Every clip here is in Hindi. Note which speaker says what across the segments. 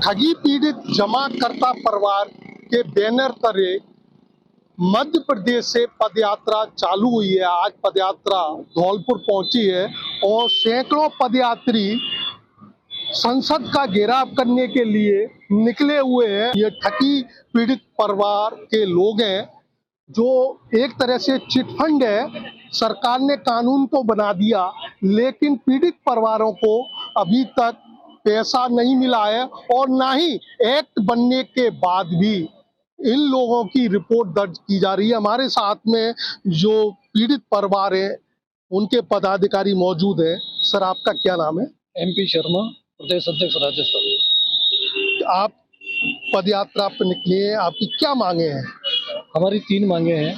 Speaker 1: ठगी पीड़ित जमाकर्ता परिवार के बैनर तले मध्य प्रदेश से पदयात्रा चालू हुई है। आज पदयात्रा धौलपुर पहुंची है और सैकड़ों पदयात्री संसद का घेराव करने के लिए निकले हुए हैं। ये ठगी पीड़ित परिवार के लोग हैं जो एक तरह से चिटफंड है। सरकार ने कानून तो बना दिया लेकिन पीड़ित परिवारों को अभी तक पैसा नहीं मिला है और ना ही एक्ट बनने के बाद भी इन लोगों की रिपोर्ट दर्ज की जा रही है। हमारे साथ में जो पीड़ित परिवार है उनके पदाधिकारी मौजूद हैं। सर, आपका क्या नाम है?
Speaker 2: MP शर्मा, प्रदेश अध्यक्ष राजस्थान।
Speaker 1: आप पदयात्रा पर निकले हैं, आपकी क्या मांगे हैं?
Speaker 2: हमारी 3 मांगे हैं।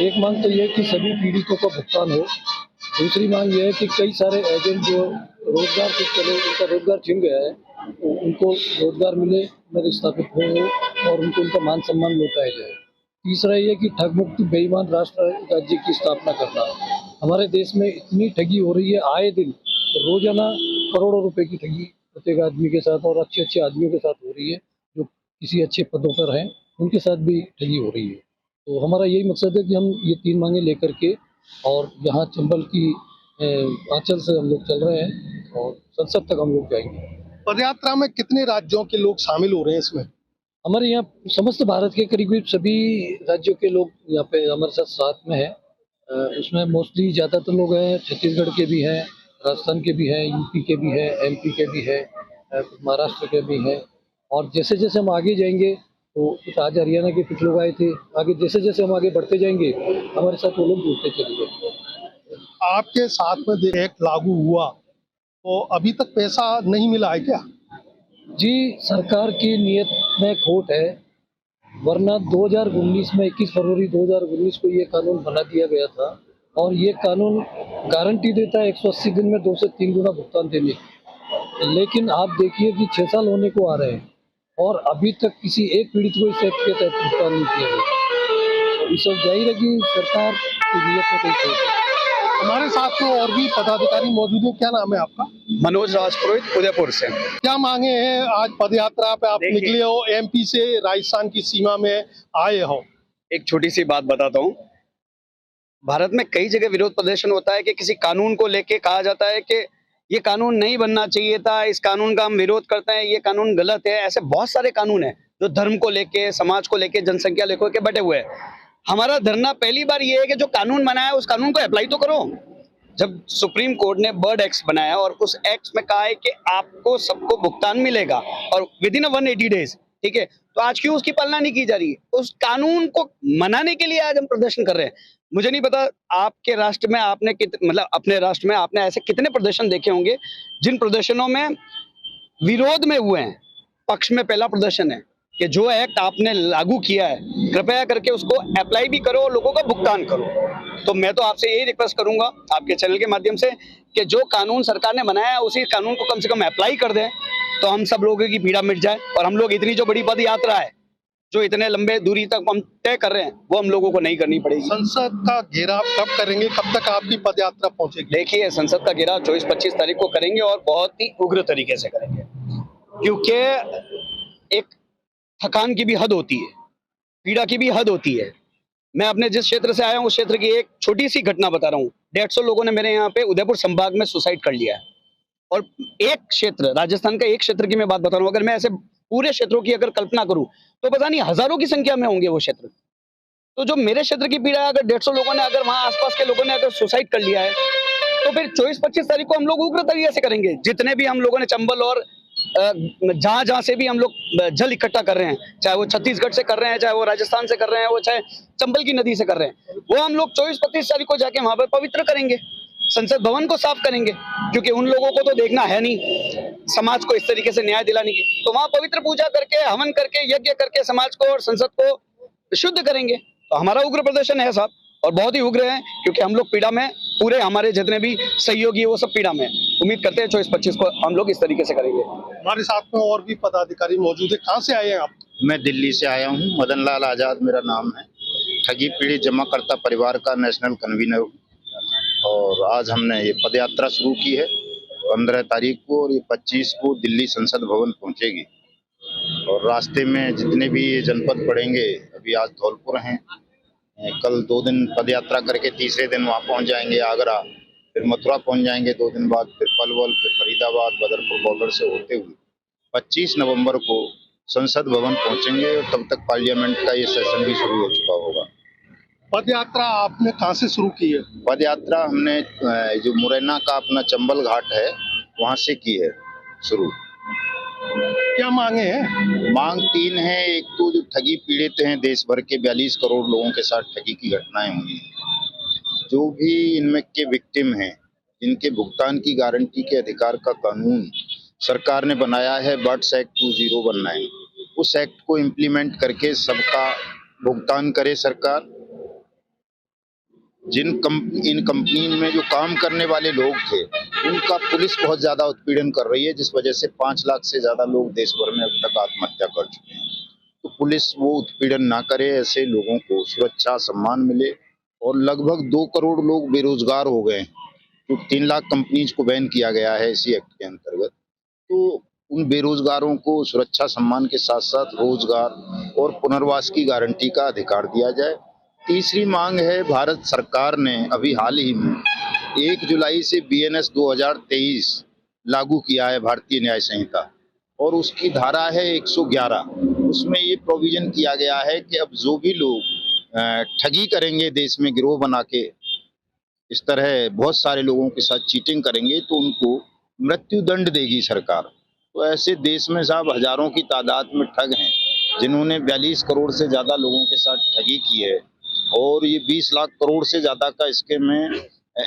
Speaker 2: एक मांग तो यह है कि सभी पीड़ितों का भुगतान हो। दूसरी मांग यह है कि कई सारे एजेंट जो रोजगार से चले, उनका रोजगार छिन गया है, उनको रोजगार मिले, उन्हें स्थापित हो और उनको उनका मान सम्मान लौटाया जाए। तीसरा ये कि ठगमुक्त बेईमान राष्ट्र राज्य की स्थापना करना। हमारे देश में इतनी ठगी हो रही है, आए दिन रोजाना करोड़ों रुपए की ठगी प्रत्येक आदमी के साथ और अच्छे अच्छे आदमियों के साथ हो रही है जो किसी अच्छे पदों पर हैं, उनके साथ भी ठगी हो रही है। तो हमारा यही मकसद है कि हम ये 3 मांगे लेकर के और यहाँ चंबल की आंचल से हम लोग चल रहे हैं और संसद तक हम लोग जाएंगे।
Speaker 1: पदयात्रा में कितने राज्यों के लोग शामिल हो रहे हैं इसमें?
Speaker 2: हमारे यहाँ समस्त भारत के करीब सभी राज्यों के लोग यहाँ पे हमारे साथ में है। उसमें मोस्टली ज़्यादातर लोग हैं, छत्तीसगढ़ के भी हैं, राजस्थान के भी हैं, यूपी के भी हैं, MP के भी हैं, महाराष्ट्र के भी हैं। और जैसे जैसे हम आगे जाएंगे तो कुछ आज हरियाणा के कुछ लोग आए थे, आगे जैसे जैसे हम आगे बढ़ते जाएंगे हमारे साथ वो लोग जुड़ते चले जाएंगे।
Speaker 1: आपके साथ में एक्ट लागू हुआ तो अभी तक पैसा नहीं मिला है क्या?
Speaker 2: जी, सरकार की नीयत में खोट है, वरना 2019 में 21 फरवरी 2019 को ये कानून बना दिया गया था और ये कानून गारंटी देता है 180 दिन में 2 से 3 गुना भुगतान देने की। लेकिन आप देखिए कि 6 साल होने को आ रहे हैं और अभी तक किसी एक पीड़ित को इस एक्ट के तहत भुगतान नहीं किया गया। तो इस सब जाहिर है कि सरकार की नीयत में कोई खोट है।
Speaker 1: हमारे साथ में और भी पदाधिकारी मौजूद है। क्या नाम है आपका?
Speaker 3: मनोज राजपुरोहित, उदयपुर से।
Speaker 1: क्या मांगे हैं? आज पदयात्रा पे आप निकले हो, MP से राजस्थान की सीमा में आए हो।
Speaker 3: एक छोटी सी बात बताता हूँ। भारत में कई जगह विरोध प्रदर्शन होता है कि किसी कानून को लेके कहा जाता है कि ये कानून नहीं बनना चाहिए था, इस कानून का हम विरोध करते हैं, ये कानून गलत है। ऐसे बहुत सारे कानून हैं जो धर्म को लेके, समाज को लेके, जनसंख्या लेकर के बैठे हुए हैं। हमारा धरना पहली बार ये है कि जो कानून बनाया है उस कानून को अप्लाई तो करो। जब सुप्रीम कोर्ट ने बर्ड एक्ट बनाया और उस एक्ट में कहा है कि आपको सबको भुगतान मिलेगा और विद इन 180 डेज, ठीक है, तो आज क्यों उसकी पालना नहीं की जा रही है? उस कानून को मनाने के लिए आज हम प्रदर्शन कर रहे हैं। मुझे नहीं पता आपके राष्ट्र में आपने मतलब अपने राष्ट्र में आपने ऐसे कितने प्रदर्शन देखे होंगे जिन प्रदर्शनों में विरोध में हुए हैं। पक्ष में पहला प्रदर्शन है कि जो एक्ट आपने लागू किया है कृपया करके उसको अप्लाई भी करो और लोगों का भुगतान करो। तो मैं तो आपसे यही रिक्वेस्ट करूंगा आपके चैनल के माध्यम से कि जो कानून सरकार ने बनाया है उसी कानून को कम से कम अप्लाई कर दें तो हम सब लोगों की पीड़ा मिट जाए और हम लोग इतनी जो बड़ी पद यात्रा है जो इतने लंबे दूरी तक हम तय कर रहे हैं वो हम लोगों को नहीं करनी पड़ेगी।
Speaker 1: संसद का घेराव कब करेंगे? कब तक आपकी पदयात्रा पहुंचेगी?
Speaker 3: देखिए, संसद का घेराव 24-25 तारीख को करेंगे और बहुत ही उग्र तरीके से करेंगे क्योंकि एक थकान की भी हद होती है, पीड़ा की भी हद होती है। मैं अपने जिस क्षेत्र से आया हूँ उस क्षेत्र की एक छोटी सी घटना बता रहा हूँ। 150 लोगों ने मेरे यहाँ पे उदयपुर संभाग में सुसाइड कर लिया है और एक क्षेत्र, राजस्थान का एक क्षेत्र की मैं बात बता रहा हूँ। अगर मैं ऐसे पूरे क्षेत्रों की अगर कल्पना करूं तो पता नहीं हजारों की संख्या में होंगे वो क्षेत्र। तो जो मेरे क्षेत्र की पीड़ा है, अगर 150 लोगों ने, अगर वहां आसपास के लोगों ने अगर सुसाइड कर लिया है तो फिर 24-25 तारीख को हम लोग उग्र तरीके से करेंगे। जितने भी हम लोगों ने चंबल और जहां जहां से भी हम लोग जल इकट्ठा कर रहे हैं, चाहे वो छत्तीसगढ़ से कर रहे हैं, चाहे वो राजस्थान से कर रहे हैं, वो चाहे चंबल की नदी से कर रहे हैं, वो हम लोग 24-25 तारीख को जाके वहां पर पवित्र करेंगे, संसद भवन को साफ करेंगे। क्योंकि उन लोगों को तो देखना है नहीं समाज को इस तरीके से न्याय दिलाने की, तो वहां पवित्र पूजा करके, हवन करके, यज्ञ करके समाज को और संसद को शुद्ध करेंगे। तो हमारा उग्र प्रदर्शन है साहब और बहुत ही उग्र है क्योंकि हम लोग पीड़ा में, पूरे हमारे जितने भी सहयोगी है वो सब पीड़ा में। उम्मीद करते हैं 24-25 को हम लोग इस तरीके से करेंगे।
Speaker 1: हमारे साथ में और भी पदाधिकारी मौजूद है। कहाँ से आए हैं आप?
Speaker 4: मैं दिल्ली से आया हूँ, मदन लाल आजाद मेरा नाम है। ठगी पीड़ित जमाकर्ता परिवार का नेशनल कन्वीनर हूँ और आज हमने ये पदयात्रा शुरू की है 15 तारीख को और ये 25 को दिल्ली संसद भवन पहुंचेगी। और रास्ते में जितने भी ये जनपद पड़ेंगे, अभी आज धौलपुर हैं, कल 2 दिन पद यात्रा करके तीसरे दिन वहाँ पहुँच जाएंगे आगरा, फिर मथुरा पहुँच जाएंगे 2 दिन बाद, फिर पलवल, फिर फरीदाबाद, बदरपुर बॉर्डर से होते हुए 25 नवंबर को संसद भवन पहुंचेंगे और तब तक पार्लियामेंट का ये सेशन भी शुरू हो चुका होगा।
Speaker 1: पद यात्रा आपने कहाँ से शुरू की है?
Speaker 4: पद यात्रा हमने जो मुरैना का अपना चंबल घाट है वहां से की है शुरू।
Speaker 1: क्या मांगे हैं?
Speaker 4: मांग 3 है। एक तो जो ठगी पीड़ित हैं, देश भर के 42 करोड़ लोगों के साथ ठगी की घटनाएं हुई हैं, जो भी इनमें के विक्टिम हैं, जिनके भुगतान की गारंटी के अधिकार का कानून सरकार ने बनाया है, बर्ड्स एक्ट 2019, उस एक्ट को इम्प्लीमेंट करके सबका भुगतान करे सरकार। इन कंपनी में जो काम करने वाले लोग थे, उनका पुलिस बहुत ज्यादा उत्पीड़न कर रही है, जिस वजह से 5 लाख से ज्यादा लोग देश भर में अब तक आत्महत्या कर चुके हैं। तो पुलिस वो उत्पीड़न ना करे, ऐसे लोगों को सुरक्षा सम्मान मिले। और लगभग 2 करोड़ लोग बेरोजगार हो गए, तो 3 लाख कंपनीज को बैन किया गया है इसी एक्ट के अंतर्गत। तो उन बेरोजगारों को सुरक्षा सम्मान के साथ साथ रोजगार और पुनर्वास की गारंटी का अधिकार दिया जाए। तीसरी मांग है, भारत सरकार ने अभी हाल ही में 1 जुलाई से BNS 2023 लागू किया है, भारतीय न्याय संहिता, और उसकी धारा है 111। उसमें ये प्रोविजन किया गया है कि अब जो भी लोग ठगी करेंगे, देश में गिरोह बना के इस तरह बहुत सारे लोगों के साथ चीटिंग करेंगे, तो उनको मृत्यु दंड देगी सरकार। तो ऐसे देश में साहब हजारों की तादाद में ठग हैं, जिन्होंने 42 करोड़ से ज्यादा लोगों के साथ ठगी की है, और ये 20 लाख करोड़ से ज्यादा का इसके में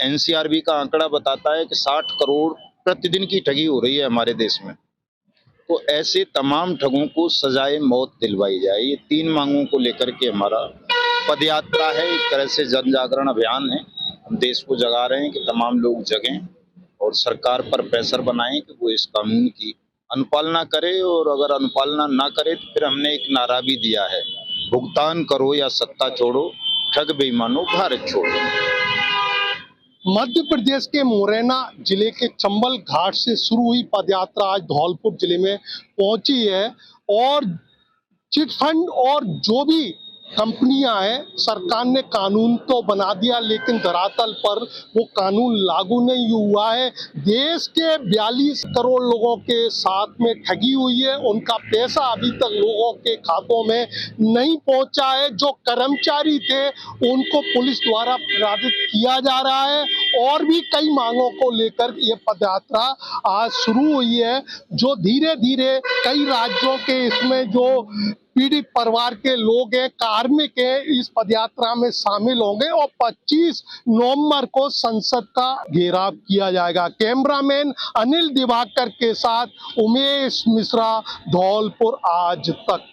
Speaker 4: NCRB का आंकड़ा बताता है कि 60 करोड़ प्रतिदिन की ठगी हो रही है हमारे देश में। तो ऐसे तमाम ठगों को सजाए मौत दिलवाई जाए। ये 3 मांगों को लेकर के हमारा पद यात्रा है, एक तरह से जन जागरण अभियान है। हम देश को जगा रहे हैं कि तमाम लोग जगें और सरकार पर प्रेशर बनाएं कि वो इस कानून की अनुपालना करे, और अगर अनुपालना ना करे तो फिर हमने एक नारा भी दिया है, भुगतान करो या सत्ता छोड़ो, ठग बेईमानों भारत छोड़ो।
Speaker 1: मध्य प्रदेश के मुरैना जिले के चंबल घाट से शुरू हुई पदयात्रा आज धौलपुर जिले में पहुंची है, और चिटफंड और जो भी कंपनियां हैं, सरकार ने कानून तो बना दिया, लेकिन धरातल पर वो कानून लागू नहीं हुआ है। देश के 42 करोड़ लोगों के साथ में ठगी हुई है, उनका पैसा अभी तक लोगों के खातों में नहीं पहुंचा है। जो कर्मचारी थे उनको पुलिस द्वारा अपराधित किया जा रहा है, और भी कई मांगों को लेकर ये पदयात्रा आज शुरू हुई है, जो धीरे धीरे कई राज्यों के इसमें जो पीड़ित परिवार के लोग हैं, कार्मिक हैं, इस पदयात्रा में शामिल होंगे, और 25 नवंबर को संसद का घेराव किया जाएगा। कैमरामैन अनिल दिवाकर के साथ उमेश मिश्रा, धौलपुर आज तक।